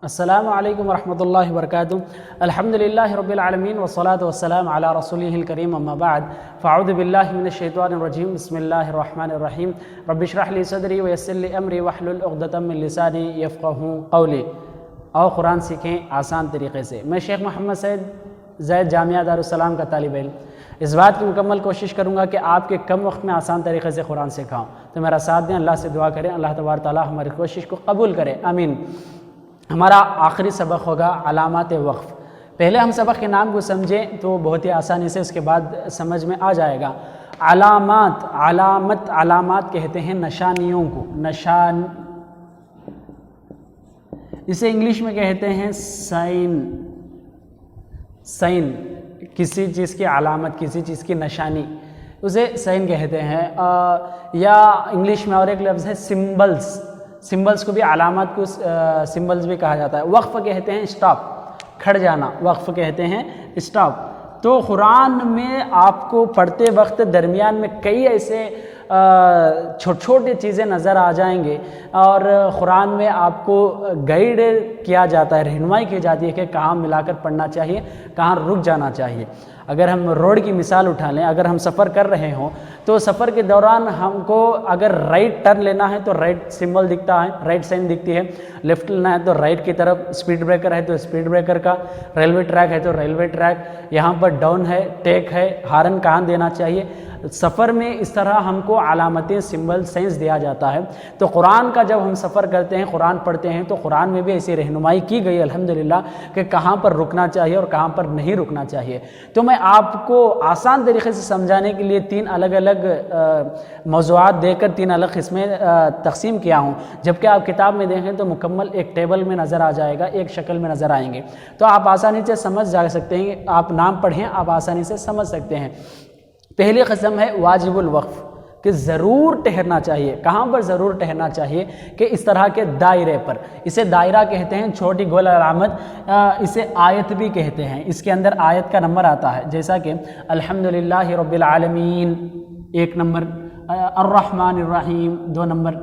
السلام علیکم ورحمۃ اللہ وبرکاتہ۔ الحمدللہ رب العالمین والصلاة والسلام علی رسولہ الکریم، اما بعد فاعوذ باللہ من الشیطان الرجیم، بسم اللہ الرحمن الرحیم۔ رب اشرح لی صدری ویسر لی امری واحلل عقدۃ من لسانی یفقہوا قولی۔ اور قرآن سیکھیں آسان طریقے سے۔ میں شیخ محمد سید زید جامعہ دارالسلام کا طالب علم اس بات کی مکمل کوشش کروں گا کہ آپ کے کم وقت میں آسان طریقے سے قرآن سکھاؤں، تو میرا ساتھ دیں، اللہ سے دعا کریں، اللہ تبارک تعالیٰ ہماری کوشش کو قبول کرے، آمین۔ ہمارا آخری سبق ہوگا علامات وقف۔ پہلے ہم سبق کے نام کو سمجھیں تو بہت ہی آسانی سے اس کے بعد سمجھ میں آ جائے گا۔ علامات کہتے ہیں نشانیوں کو، اسے انگلش میں کہتے ہیں سائن، کسی چیز کی علامت، کسی چیز کی نشانی، اسے سائن کہتے ہیں۔ یا انگلش میں اور ایک لفظ ہے سمبلز کو بھی علامات کو سمبلز بھی کہا جاتا ہے۔ وقف کہتے ہیں اسٹاپ، کھڑ جانا، وقف کہتے ہیں اسٹاپ۔ تو قرآن میں آپ کو پڑھتے وقت درمیان میں کئی ایسے چھوٹی چیزیں نظر آ جائیں گے، اور قرآن میں آپ کو گائیڈ کیا جاتا ہے، رہنمائی کی جاتی ہے کہ کہاں ملا کر پڑھنا چاہیے، کہاں رک جانا چاہیے۔ اگر ہم روڈ کی مثال اٹھا لیں، اگر ہم سفر کر رہے ہوں تو سفر کے دوران ہم کو اگر رائٹ ٹرن لینا ہے تو رائٹ سمبل دکھتا ہے، رائٹ سائن دکھتی ہے، لیفٹ لینا ہے تو رائٹ کی طرف، اسپیڈ بریکر ہے تو اسپیڈ بریکر کا، ریلوے ٹریک ہے تو ریلوے ٹریک، یہاں پر ڈاؤن ہے، ٹیک ہے، ہارن کہاں دینا چاہیے۔ سفر میں اس طرح ہم کو علامتیں، سمبل، سائنس دیا جاتا ہے۔ تو قرآن کا جب ہم سفر کرتے ہیں، قرآن پڑھتے ہیں، تو قرآن میں بھی ایسی رہنمائی کی گئی الحمدللہ کہ کہاں پر رکنا چاہیے اور کہاں پر نہیں رکنا چاہیے۔ تو میں آپ کو آسان طریقے سے سمجھانے کے لیے 3 الگ الگ موضوعات دے کر 3 الگ قسمیں تقسیم کیا ہوں، جبکہ آپ کتاب میں دیکھیں تو مکمل ایک ٹیبل میں نظر آ جائے گا، ایک شکل میں نظر آئیں گے، تو آپ آسانی سے سمجھ جا سکتے ہیں۔ آپ نام پڑھیں، آپ آسانی سے سمجھ سکتے ہیں۔ پہلی قسم ہے واجب الوقف، کہ ضرور ٹھہرنا چاہیے۔ کہاں پر ضرور ٹھہرنا چاہیے؟ کہ اس طرح کے دائرے پر، اسے دائرہ کہتے ہیں، چھوٹی گول علامت، اسے آیت بھی کہتے ہیں۔ اس کے اندر آیت کا نمبر آتا ہے، جیسا کہ الحمدللہ رب العالمین 1 نمبر، الرحمن الرحیم 2 نمبر،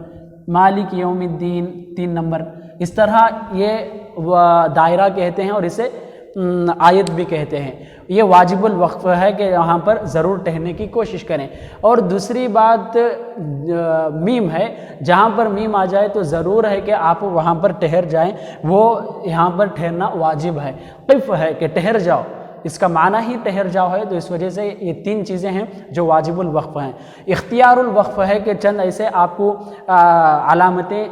مالک یوم الدین 3 نمبر۔ اس طرح یہ دائرہ کہتے ہیں اور اسے آیت بھی کہتے ہیں۔ یہ واجب الوقف ہے کہ یہاں پر ضرور ٹھہرنے کی کوشش کریں۔ اور دوسری بات میم ہے، جہاں پر میم آ جائے تو ضرور ہے کہ آپ وہاں پر ٹھہر جائیں، وہ یہاں پر ٹھہرنا واجب ہے۔ قف ہے کہ ٹھہر جاؤ، اس کا معنی ہی ٹھہر جاؤ ہے، تو اس وجہ سے یہ 3 چیزیں ہیں جو واجب الوقف ہیں۔ اختیار الوقف ہے کہ چند ایسے آپ کو علامتیں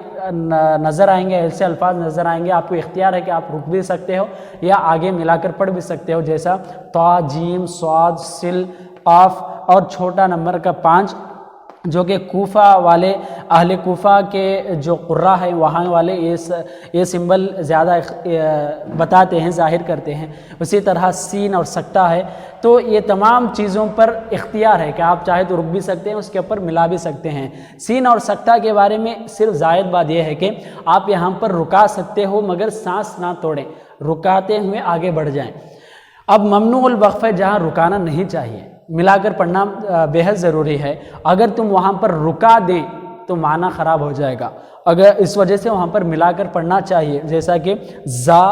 نظر آئیں گے، ایسے الفاظ نظر آئیں گے، آپ کو اختیار ہے کہ آپ رک بھی سکتے ہو یا آگے ملا کر پڑھ بھی سکتے ہو، جیسا طا، جیم، صاد، سل، قاف، اور چھوٹا نمبر کا 5، جو کہ کوفہ والے، اہل کوفہ کے جو قراء ہیں وہاں والے یہ سمبل زیادہ بتاتے ہیں، ظاہر کرتے ہیں۔ اسی طرح سین اور سکتہ ہے۔ تو یہ تمام چیزوں پر اختیار ہے کہ آپ چاہے تو رک بھی سکتے ہیں، اس کے اوپر ملا بھی سکتے ہیں۔ سین اور سکتہ کے بارے میں صرف زائد بات یہ ہے کہ آپ یہاں پر رکا سکتے ہو، مگر سانس نہ توڑیں، رکاتے ہوئے آگے بڑھ جائیں۔ اب ممنوع الوقف ہے، جہاں رکانا نہیں چاہیے، ملا کر پڑھنا بے حد ضروری ہے۔ اگر تم وہاں پر رکا دیں تو معنی خراب ہو جائے گا، اگر اس وجہ سے وہاں پر ملا کر پڑھنا چاہیے، جیسا کہ زا،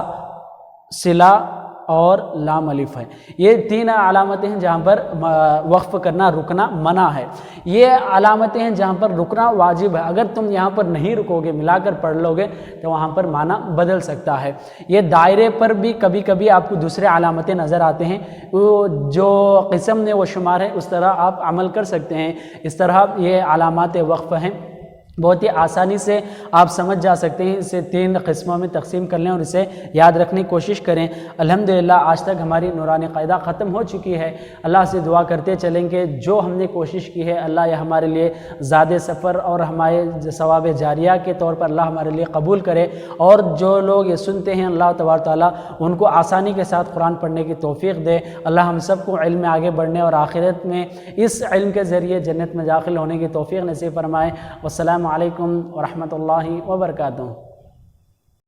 صلہ اور لام الف ہے۔ یہ 3 علامتیں ہیں جہاں پر وقف کرنا، رکنا منع ہے۔ یہ علامتیں ہیں جہاں پر رکنا واجب ہے۔ اگر تم یہاں پر نہیں رکو گے، ملا کر پڑھ لو گے تو وہاں پر معنی بدل سکتا ہے۔ یہ دائرے پر بھی کبھی کبھی آپ کو دوسرے علامتیں نظر آتے ہیں، جو قسم نے وہ شمار ہے، اس طرح آپ عمل کر سکتے ہیں۔ اس طرح یہ علامات وقف ہیں، بہت ہی آسانی سے آپ سمجھ جا سکتے ہیں۔ اسے 3 قسموں میں تقسیم کر لیں اور اسے یاد رکھنے کی کوشش کریں۔ الحمدللہ آج تک ہماری نورانی قاعدہ ختم ہو چکی ہے۔ اللہ سے دعا کرتے چلیں کہ جو ہم نے کوشش کی ہے، اللہ یہ ہمارے لیے زاد سفر اور ہمارے ثواب جاریہ کے طور پر اللہ ہمارے لیے قبول کرے، اور جو لوگ یہ سنتے ہیں اللہ تبارک تعالیٰ ان کو آسانی کے ساتھ قرآن پڑھنے کی توفیق دے۔ اللہ ہم سب کو علم میں آگے بڑھنے اور آخرت میں اس علم کے ذریعے جنت میں داخل ہونے کی توفیق نصیب فرمائے۔ والسلام علیکم ورحمۃ اللہ وبرکاتہ۔